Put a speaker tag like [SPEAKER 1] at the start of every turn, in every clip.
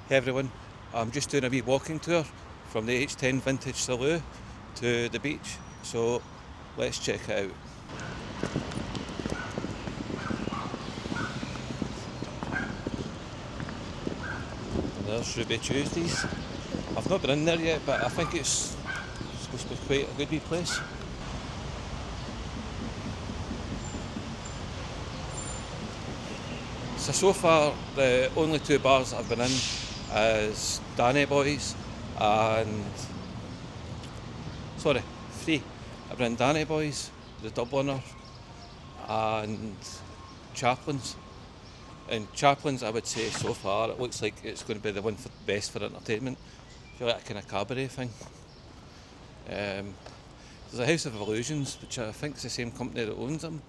[SPEAKER 1] Hey everyone, I'm just doing a wee walking tour from the H10 Vintage Salou to the beach, so let's check it out. And there's Ruby Tuesdays. I've not been in there yet, but I think it's supposed to be quite a good wee place. So far the only two bars I've been in is Danny Boys and three. I've been in Danny Boys, the Dubliner, and Chaplin's. And Chaplin's, I would say so far, it looks like it's going to be the one for best for entertainment. I feel like a kind of cabaret thing. There's a House of Illusions, which I think is the same company that owns them,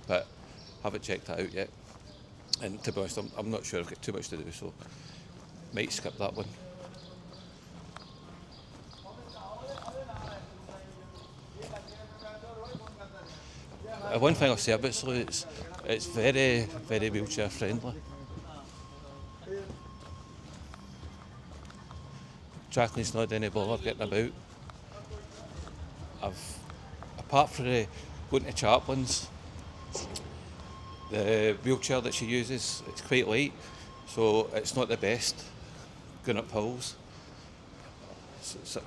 [SPEAKER 1] but haven't checked that out yet. And to be honest, I'm not sure I've got too much to do, so might skip that one. One thing I'll say about Salou, it's very, very wheelchair friendly. Jacqueline's not any bother getting about. Apart from going to Chaplin's, the wheelchair that she uses, it's quite light, so it's not the best going up hills.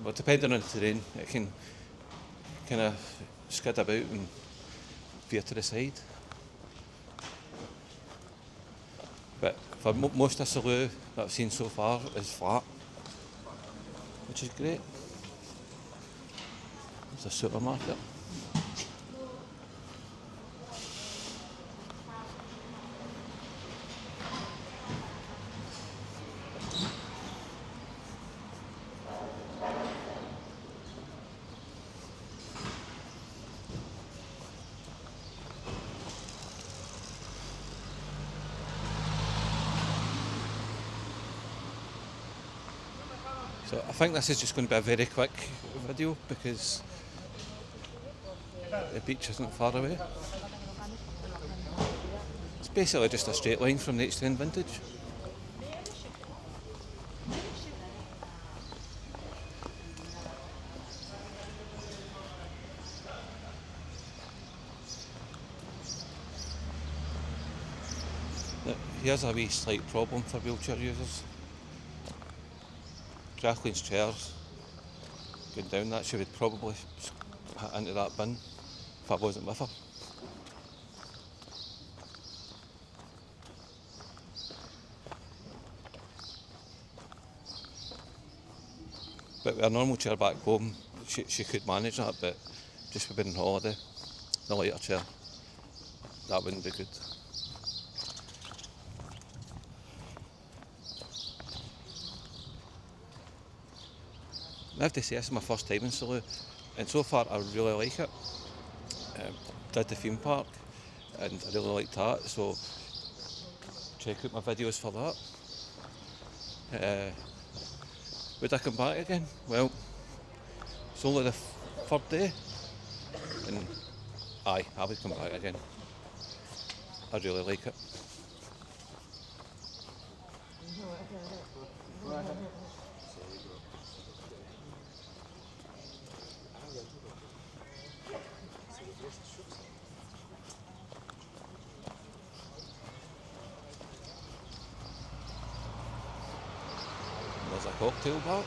[SPEAKER 1] But depending on the terrain, it can kind of skid about and veer to the side. But for most of Salou that I've seen so far is flat, which is great. There's a supermarket. So I think this is just going to be a very quick video because the beach isn't far away. It's basically just a straight line from the H10 Vintage. Now, here's a wee slight problem for wheelchair users. Jacqueline's chairs going down that, she would probably hit into that bin if I wasn't with her. But with a normal chair back home, she could manage that, but just for being on holiday, the lighter chair, that wouldn't be good. I have to say, this is my first time in Salou, and so far I really like it. Did the theme park, and I really liked that, so check out my videos for that. Would I come back again? Well, it's only the third day, and aye, I would come back again. I really like it. There's a cocktail bar.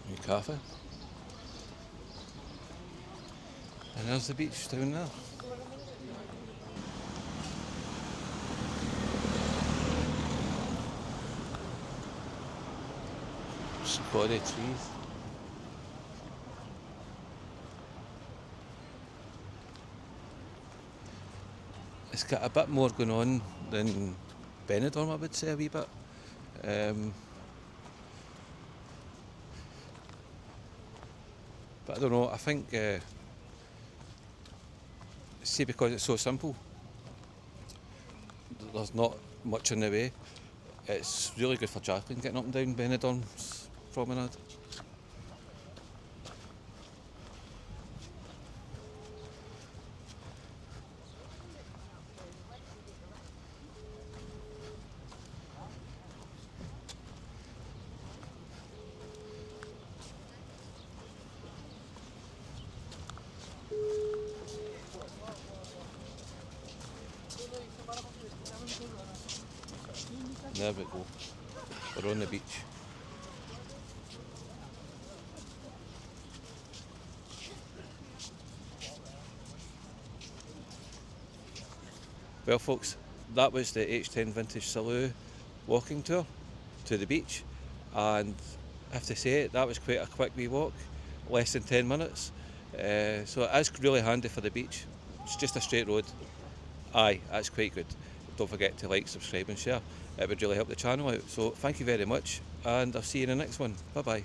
[SPEAKER 1] New cafe. And there's the beach down there. Spotty trees. It's got a bit more going on than Benidorm, I would say, a wee bit. But I don't know, I think, see, because it's so simple, there's not much in the way. It's really good for Jacqueline getting up and down Benidorm's promenade. There we go. We're on the beach. Well folks, that was the H10 Vintage Salou walking tour to the beach, and I have to say that was quite a quick wee walk, less than 10 minutes. So it is really handy for the beach. It's just a straight road. Aye, that's quite good. Don't forget to like, subscribe and share. It would really help the channel out. So thank you very much, and I'll see you in the next one. Bye bye.